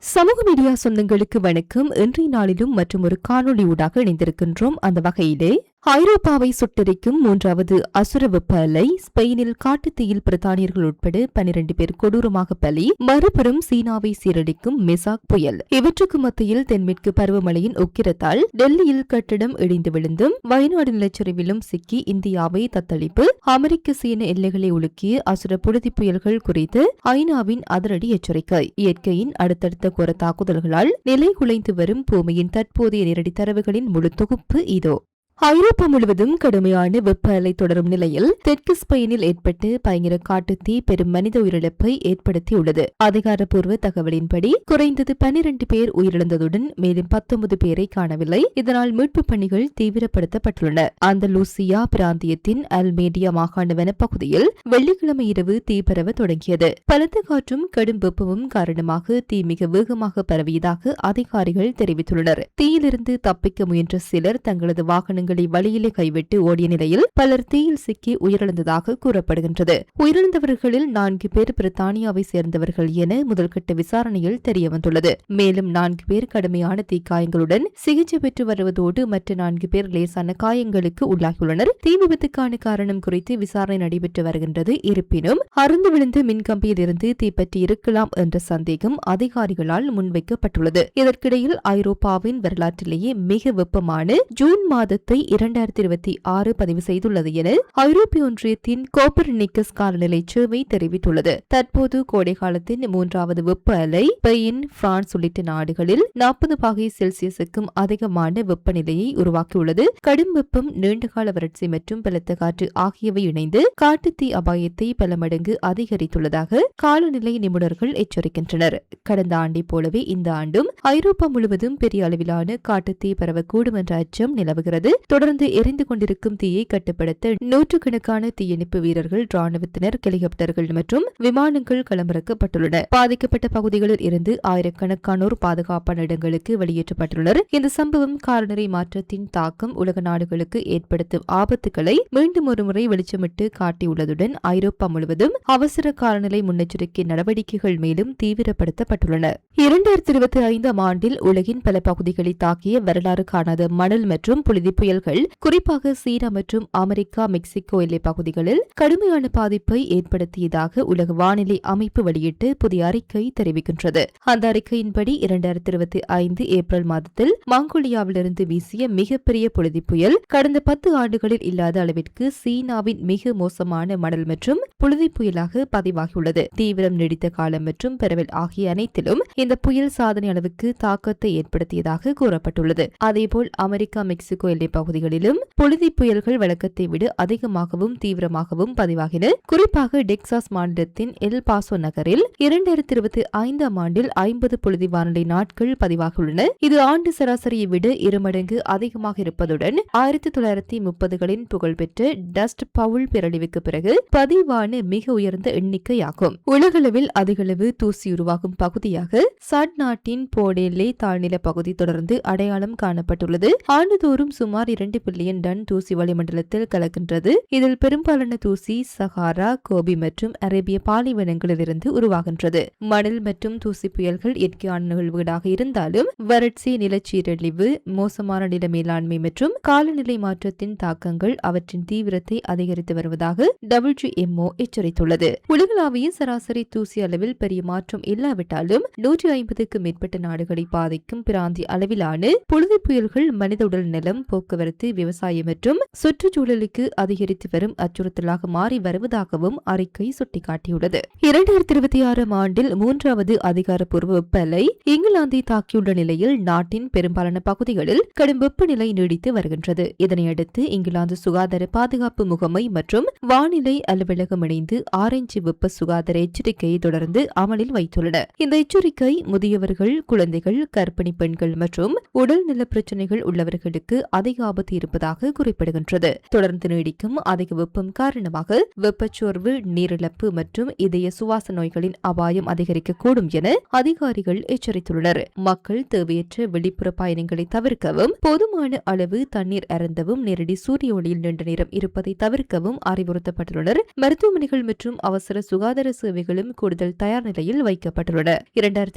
சமூக மீடியா சொந்தங்களுக்கு வணக்கம். இன்றைய நாளிலும் மற்றும் ஒரு காணொலி ஊடாக இணைந்திருக்கின்றோம். அந்த வகையிலே ஐரோப்பாவை சுட்டரிக்கும் மூன்றாவது அசுர வெப்ப அலை. ஸ்பெயினில் காட்டுத்தீயில் பிரித்தானியர்கள் உட்பட 12 பேர் கொடூரமாக பலி. மறுபுறம் சீனாவை சீரழிக்கும் மெசாக் புயல். இவற்றுக்கு மத்தியில் தென்மேற்கு பருவமழையின் உக்கிரத்தால் டெல்லியில் கட்டிடம் இடிந்து விழுந்தும் வயநாடு நிலச்சரிவிலும் சிக்கி இந்தியாவை தத்தளிப்பு. அமெரிக்க சீன எல்லைகளை உலுக்கிய அசுர புழுதி புயல்கள் குறித்து ஐநாவின் அதிரடி எச்சரிக்கை. இயற்கையின் அடுத்தடுத்த கோர தாக்குதல்களால் நிலை குலைந்து வரும் பூமியின் தற்போதைய நேரடி தரவுகளின் முழு தொகுப்பு இதோ. ஐரோப்பா முழுவதும் கடுமையான வெப்ப அலை தொடரும் நிலையில் தெற்கு ஸ்பெயினில் ஏற்பட்டு பயங்கர காட்டுத்தீ பெரும் மனித உயிரிழப்பை ஏற்படுத்தியுள்ளது. அதிகாரப்பூர்வ தகவலின்படி குறைந்தது 12 பேர் உயிரிழந்ததுடன் மேலும் 19 பேரை காணவில்லை. இதனால் மீட்புப் பணிகள் தீவிரப்படுத்தப்பட்டுள்ளன. அந்தலூசியா பிராந்தியத்தின் அல்மேடியா மாகாண வனப்பகுதியில் வெள்ளிக்கிழமை இரவு தீ பரவ தொடங்கியது. பலத்த காற்றும் கடும் வெப்பமும் காரணமாக தீ மிக வேகமாக பரவியதாக அதிகாரிகள் தெரிவித்துள்ளனர். தீயிலிருந்து தப்பிக்க முயன்ற சிலர் தங்களது வாகனங்கள் வழியிலே கைவிட்டு ஓடிய நிலையில் பலர் தீயில் சிக்கி உயிரிழந்ததாக கூறப்படுகின்றது. உயிரிழந்தவர்களில் 4 பேர் பிரித்தானியாவை சேர்ந்தவர்கள் என முதல்கட்ட விசாரணையில் தெரியவந்துள்ளது. மேலும் 4 பேர் கடுமையான தீக்காயங்களுடன் சிகிச்சை பெற்று வருவதோடு மற்ற 4 பேர் லேசான காயங்களுக்கு உள்ளாகியுள்ளனர். தீ விபத்துக்கான காரணம் குறித்து விசாரணை நடைபெற்று வருகின்றது. இருப்பினும் அருந்து விழுந்த மின்கம்பியில் இருந்து தீப்பற்றி இருக்கலாம் என்ற சந்தேகம் அதிகாரிகளால் முன்வைக்கப்பட்டுள்ளது. இதற்கிடையில் ஐரோப்பாவின் வரலாற்றிலேயே மிக வெப்பமான ஜூன் மாதத்தை 2026 பதிவு செய்துள்ளது என ஐரோப்பிய ஒன்றியத்தின் கோப்பர்நிக்கஸ் காலநிலை சேவை தெரிவித்துள்ளது. தற்போது கோடை காலத்தின் 3வது வெப்ப அலை ஸ்பெயின், பிரான்ஸ் உள்ளிட்ட நாடுகளில் 40 பாகை செல்சியஸுக்கும் அதிகமான வெப்பநிலையை உருவாக்கியுள்ளது. கடும் வெப்பம், நீண்டகால வறட்சி மற்றும் பலத்த காற்று ஆகியவை இணைந்து காட்டுத்தீ அபாயத்தை பல மடங்கு அதிகரித்துள்ளதாக காலநிலை நிபுணர்கள் எச்சரிக்கின்றனர். கடந்த ஆண்டை போலவே இந்த ஆண்டும் ஐரோப்பா முழுவதும் பெரிய அளவிலான காட்டுத்தீ பரவக்கூடும் என்ற அச்சம் நிலவுகிறது. தொடர்ந்து எரிந்து கொண்டிருக்கும் தீயை கட்டுப்படுத்த நூற்றுக்கணக்கான தீயணைப்பு வீரர்கள், ராணுவத்தினர், ஹெலிகாப்டர்கள் மற்றும் விமானங்கள் களமிறக்கப்பட்டுள்ளன. பாதிக்கப்பட்ட பகுதிகளில் இருந்து ஆயிரக்கணக்கானோர் பாதுகாப்பான இடங்களுக்கு வெளியேற்றப்பட்டுள்ளனர். இந்த சம்பவம் காலநிலை மாற்றத்தின் தாக்கம் உலக நாடுகளுக்கு ஏற்படுத்தும் ஆபத்துக்களை மீண்டும் ஒருமுறை வெளிச்சமிட்டு காட்டியுள்ளதுடன் ஐரோப்பா முழுவதும் அவசர காலநிலை முன்னெச்சரிக்கை நடவடிக்கைகள் மேலும் தீவிரப்படுத்தப்பட்டுள்ளன. 2025 ஆண்டில் உலகின் பல பகுதிகளை தாக்கிய வரலாறு காணாத மணல் மற்றும் புழுதி புயல்கள் குறிப்பாக சீனா மற்றும் அமெரிக்கா, மெக்சிகோ எல்லை பகுதிகளில் கடுமையான பாதிப்பை ஏற்படுத்தியதாக உலக வானிலை அமைப்பு வெளியிட்டு புதிய அறிக்கை தெரிவிக்கின்றது. அந்த அறிக்கையின்படி 2025 ஏப்ரல் மாதத்தில் மங்கோலியாவிலிருந்து வீசிய மிகப்பெரிய புழுதி புயல் கடந்த 10 ஆண்டுகளில் இல்லாத அளவிற்கு சீனாவின் மிக மோசமான மணல் மற்றும் புழுதி புயலாக பதிவாகியுள்ளது. தீவிரம், நீடித்த காலம் மற்றும் பரவல் ஆகிய அனைத்திலும் இந்த புயல் சாதனை அளவுக்கு தாக்கத்தை ஏற்படுத்தியதாக கூறப்பட்டுள்ளது. அதேபோல் அமெரிக்கா, மெக்சிகோ எல்லை பகுதிகளிலும் புழுதி புயல்கள் வழக்கத்தை விட அதிகமாகவும் தீவிரமாகவும் பதிவாகின. குறிப்பாக டெக்சாஸ் மாநிலத்தின் எல் பாசோ நகரில் 2025 ஆண்டில் 50 புழுதி வானிலை நாட்கள் பதிவாகியுள்ளன. இது ஆண்டு சராசரியை விட 2 மடங்கு அதிகமாக இருப்பதுடன் 1930களின் புகழ்பெற்ற டஸ்ட் பவுல் பேரழிவுக்கு பிறகு பதிவான மிக உயர்ந்த எண்ணிக்கையாகும். உலகளவில் அதிகளவு தூசி உருவாகும் பகுதியாக சட் நாட்டின் போடேலே தாழ்நில பகுதி தொடர்ந்து அடையாளம் காணப்பட்டுள்ளது. ஆண்டுதோறும் சுமார் 2 பில்லியன் டன் தூசி வளிமண்டலத்தில் கலக்கின்றது. இதில் பெரும்பாலான தூசி சஹாரா, கோபி மற்றும் அரேபிய பாலைவனங்களிலிருந்து உருவாகின்றது. மணல் மற்றும் தூசி புயல்கள் இயற்கையான நிகழ்வுகளாக இருந்தாலும் வறட்சி, நிலச்சீரழிவு, மோசமான நில மேலாண்மை மற்றும் காலநிலை மாற்றத்தின் தாக்கங்கள் அவற்றின் தீவிரத்தை அதிகரித்து வருவதாக WHO எச்சரித்துள்ளது. உலகளாவிய சராசரி தூசி அளவில் பெரிய மாற்றம் இல்லாவிட்டாலும் 150க்கும் மேற்பட்ட நாடுகளை பாதிக்கும் பிராந்திய அளவிலான புழுதி புயல்கள் மனித உடல் நலம், போக்குவரத்து, விவசாயம் மற்றும் சுற்றுச்சூழலுக்கு அதிகரித்து வரும் அச்சுறுத்தலாக மாறி வருவதாகவும் அறிக்கை சுட்டிக்காட்டியுள்ளது. 2026 ஆண்டில் 3வது அதிகாரப்பூர்வ வெப்ப அலை இங்கிலாந்தை தாக்கியுள்ள நிலையில் நாட்டின் பெரும்பாலான பகுதிகளில் கடும் வெப்பநிலை நீடித்து வருகின்றது. இதனையடுத்து இங்கிலாந்து சுகாதார பாதுகாப்பு முகமை மற்றும் வானிலை அலுவலகம் இணைந்து ஆரஞ்சு வெப்ப சுகாதார எச்சரிக்கையை தொடர்ந்து அமலில் வைத்துள்ளன. இந்த எச்சரிக்கை முதியவர்கள், குழந்தைகள், கர்ப்பிணி பெண்கள் மற்றும் உடல்நல பிரச்சினைகள் உள்ளவர்களுக்கு அதிக ஆபத்து இருப்பதாக குறிப்பிடுகின்றது. தொடர்ந்து நீடிக்கும் அதிக வெப்பம் காரணமாக வெப்பச்சோர்வு, நீரிழப்பு மற்றும் இதய சுவாச நோய்களின் அபாயம் அதிகரிக்கக்கூடும் என அதிகாரிகள் எச்சரித்துள்ளனர். மக்கள் தேவையற்ற வெளிப்புற பயணங்களை தவிர்க்கவும், போதுமான அளவு தண்ணீர் அருந்தவும், நேரடி சூரிய ஒளியில் நீண்ட நேரம் இருப்பதை தவிர்க்கவும் அறிவுறுத்தப்பட்டுள்ளனர். மருத்துவமனைகள் மற்றும் அவசர சுகாதார சேவைகளும் கூடுதல் தயார் நிலையில் வைக்கப்பட்டுள்ளன.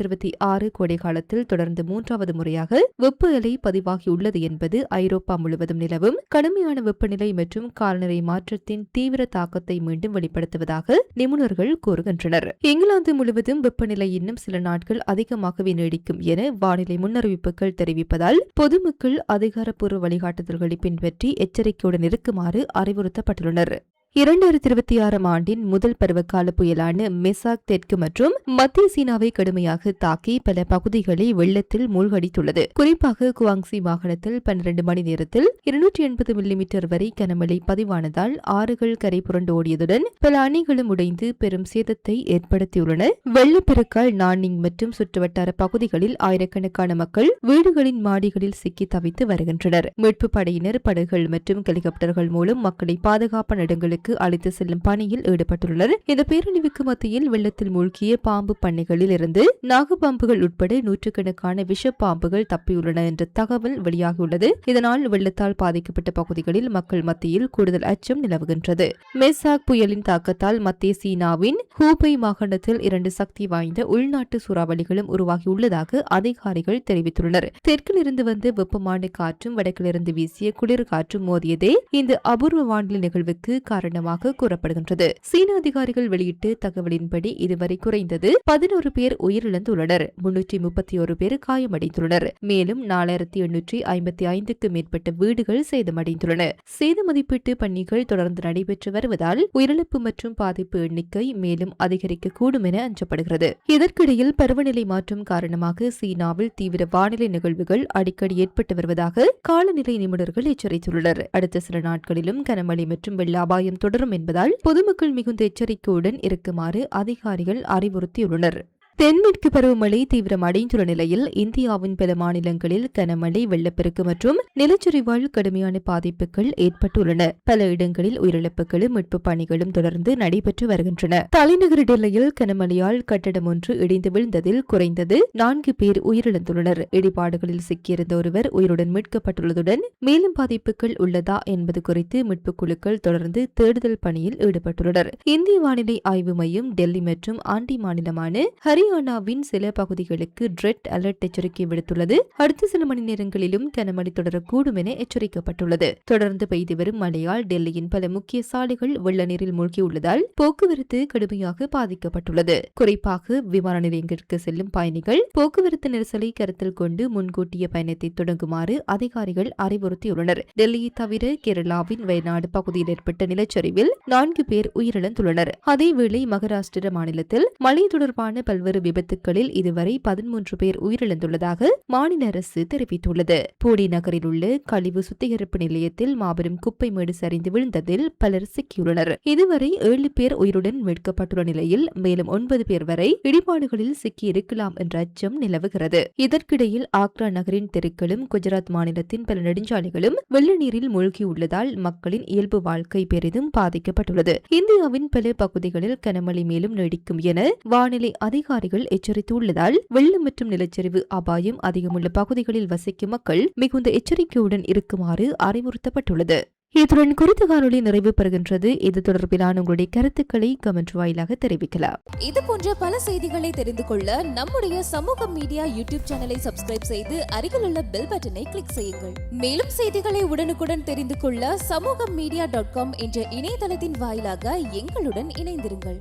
2026 கோடை காலத்தில் தொடர்ந்து 3வது முறையாக வெப்ப அலை பதிவாகியுள்ளது என்பது ஐரோப்பா முழுவதும் நிலவும் கடுமையான வெப்பநிலை மற்றும் காலநிலை மாற்றத்தின் தீவிர தாக்கத்தை மீண்டும் வெளிப்படுத்துவதாக நிபுணர்கள் கூறுகின்றனர். இங்கிலாந்து முழுவதும் வெப்பநிலை இன்னும் சில நாட்கள் அதிகமாகவே நீடிக்கும் என வானிலை முன்னறிவிப்புகள் தெரிவிப்பதால் பொதுமக்கள் அதிகாரப்பூர்வ வழிகாட்டுதல்களை பின்பற்றி எச்சரிக்கையுடன் இருக்குமாறு அறிவுறுத்தப்பட்டுள்ளனர். 2026 ஆண்டின் முதல் பருவகால புயலான மெசாக் தெற்கு மற்றும் மத்திய சீனாவை கடுமையாக தாக்கி பல பகுதிகளை வெள்ளத்தில் மூழ்கடித்துள்ளது. குறிப்பாக குவாங்சி மாகாணத்தில் 12 மணி நேரத்தில் 280 மில்லிமீட்டர் வரை கனமழை பதிவானதால் ஆறுகள் கரை புரண்டு ஓடியதுடன் பல அணைகளும் உடைந்து பெரும் சேதத்தை ஏற்படுத்தியுள்ளன. வெள்ளப்பெருக்கால் நானிங் மற்றும் சுற்றுவட்டார பகுதிகளில் ஆயிரக்கணக்கான மக்கள் வீடுகளின் மாடிகளில் சிக்கி தவித்து வருகின்றனர். மீட்பு படையினர் படகுகள் மற்றும் ஹெலிகாப்டர்கள் மூலம் மக்களை பாதுகாப்பான இடங்களுக்கு அழைத்து செல்லும் பணியில் ஈடுபட்டுள்ளனர். இந்த பேரழிவுக்கு மத்தியில் வெள்ளத்தில் மூழ்கிய பாம்பு பண்ணைகளில் இருந்து நாகப்பாம்புகள் உட்பட நூற்றுக்கணக்கான விஷப்பாம்புகள் தப்பியுள்ளன என்ற தகவல் வெளியாகியுள்ளது. இதனால் வெள்ளத்தால் பாதிக்கப்பட்ட பகுதிகளில் மக்கள் மத்தியில் கூடுதல் அச்சம் நிலவுகின்றது. மெசாக் புயலின் தாக்கத்தால் மத்திய சீனாவின் ஹூபை மாகாணத்தில் 2 சக்தி வாய்ந்த உள்நாட்டு சூறாவளிகளும் உருவாகியுள்ளதாக அதிகாரிகள் தெரிவித்துள்ளனர். தெற்கிலிருந்து வந்து வெப்பமான காற்றும் வடக்கிலிருந்து வீசிய குளிர் காற்றும் மோதியதே இந்த அபூர்வ வானிலை நிகழ்வுக்கு காரணமாக கூறப்படுகின்றது. சீன அதிகாரிகள் வெளியிட்டு தகவலின்படி இதுவரை குறைந்தது 11 பேர் உயிரிழந்துள்ளனர். 331 பேர் காயமடைந்துள்ளனர். மேலும் 4855க்கு மேற்பட்ட வீடுகள் சேதமடைந்துள்ளன. சேத மதிப்பீட்டு பணிகள் தொடர்ந்து நடைபெற்று வருவதால் உயிரிழப்பு மற்றும் பாதிப்பு எண்ணிக்கை மேலும் அதிகரிக்கக்கூடும் என அஞ்சப்படுகிறது. இதற்கிடையில் பருவநிலை மாற்றம் காரணமாக சீனாவில் தீவிர வானிலை நிகழ்வுகள் அடிக்கடி ஏற்பட்டு வருவதாக காலநிலை நிபுணர்கள் எச்சரித்துள்ளனர். அடுத்த சில நாட்களிலும் கனமழை மற்றும் வெள்ள அபாயம் தொடரும் என்பதால் பொதுமக்கள் மிகுந்த எச்சரிக்கையுடன் இருக்குமாறு அதிகாரிகள் அறிவுறுத்தியுள்ளனர். தென்மேற்கு பருவமழை தீவிரமடைந்துள்ள நிலையில் இந்தியாவின் பல மாநிலங்களில் கனமழை, வெள்ளப்பெருக்கு மற்றும் நிலச்சரிவால் கடுமையான பாதிப்புகள் ஏற்பட்டுள்ளன. பல இடங்களில் உயிரிழப்புகளும் மீட்பு பணிகளும் தொடர்ந்து நடைபெற்று வருகின்றன. தலைநகர் டெல்லியில் கனமழையால் கட்டடம் ஒன்று இடிந்து விழுந்ததில் குறைந்தது 4 பேர் உயிரிழந்துள்ளனர். இடிபாடுகளில் சிக்கியிருந்த ஒருவர் உயிருடன் மீட்கப்பட்டுள்ளதுடன் மேலும் பாதிப்புகள் உள்ளதா என்பது குறித்து மீட்புக் குழுக்கள் தொடர்ந்து தேடுதல் பணியில் ஈடுபட்டுள்ளனர். இந்திய வானிலை ஆய்வு மையம் டெல்லி மற்றும் ஆண்டி மாநிலமான ஹரியானாவின் சில பகுதிகளுக்கு ரெட் அலர்ட் எச்சரிக்கை விடுத்துள்ளது. அடுத்த சில மணி நேரங்களிலும் கனமழை தொடரக்கூடும் என எச்சரிக்கப்பட்டுள்ளது. தொடர்ந்து பெய்து வரும் மழையால் டெல்லியின் பல முக்கிய சாலைகள் வெள்ள நீரில் மூழ்கியுள்ளதால் போக்குவரத்து கடுமையாக பாதிக்கப்பட்டுள்ளது. குறிப்பாக விமான நிலையங்களுக்கு செல்லும் பயணிகள் போக்குவரத்து நெரிசலை கருத்தில் கொண்டு முன்கூட்டிய பயணத்தை தொடங்குமாறு அதிகாரிகள் அறிவுறுத்தியுள்ளனர். டெல்லியை தவிர கேரளாவின் வயநாடு பகுதியில் ஏற்பட்ட நிலச்சரிவில் 4 பேர் உயிரிழந்துள்ளனர். அதேவேளை மகாராஷ்டிர மாநிலத்தில் மழை தொடர்பான பல்வேறு விபத்துகளில் இதுவரை 13 பேர் உயிரிழந்துள்ளதாக மாநில அரசு தெரிவித்துள்ளது. பூடி நகரில் உள்ள கழிவு சுத்திகரிப்பு நிலையத்தில் மாபெரும் குப்பை மேடு சரிந்து விழுந்ததில் பலர் சிக்கியுள்ளனர். இதுவரை 7 பேர் உயிருடன் மீட்கப்பட்டுள்ள நிலையில் மேலும் 9 பேர் வரை இடிபாடுகளில் சிக்கியிருக்கலாம் என்ற அச்சம் நிலவுகிறது. இதற்கிடையில் ஆக்ரா நகரின் தெருக்களும் குஜராத் மாநிலத்தின் பல நெடுஞ்சாலைகளும் வெள்ள நீரில் மூழ்கியுள்ளதால் மக்களின் இயல்பு வாழ்க்கை பெரிதும் பாதிக்கப்பட்டுள்ளது. இந்தியாவின் பல பகுதிகளில் கனமழை மேலும் நீடிக்கும் என வானிலை அதிகாரிகள் எச்சரித்துள்ளதால் வெள்ளம் மற்றும் நிலச்சரிவு அபாயம் அதிகமுள்ள பகுதிகளில் வசிக்கும் மக்கள் மிகுந்த எச்சரிக்கையுடன் இருக்குமாறு அறிவுறுத்தப்பட்டுள்ளது. இத்துடன் குறித்த காணொலி நிறைவு பெறுகின்றது. இது தொடர்பிலான உங்களுடைய கருத்துக்களை கமெண்ட் வாயிலாக தெரிவிக்கலாம். இது போன்ற பல செய்திகளை தெரிந்து கொள்ள நம்முடைய சமூக மீடியா யூடியூப் சேனலை சப்ஸ்கிரைப் செய்து அருகில் உள்ள பெல் பட்டனை கிளிக் செய்யுங்கள். மேலும் செய்திகளை உடனுக்குடன் தெரிந்து கொள்ள சமூகமீடியா.com என்ற இணையதளத்தின் வாயிலாக எங்களுடன் இணைந்திருங்கள்.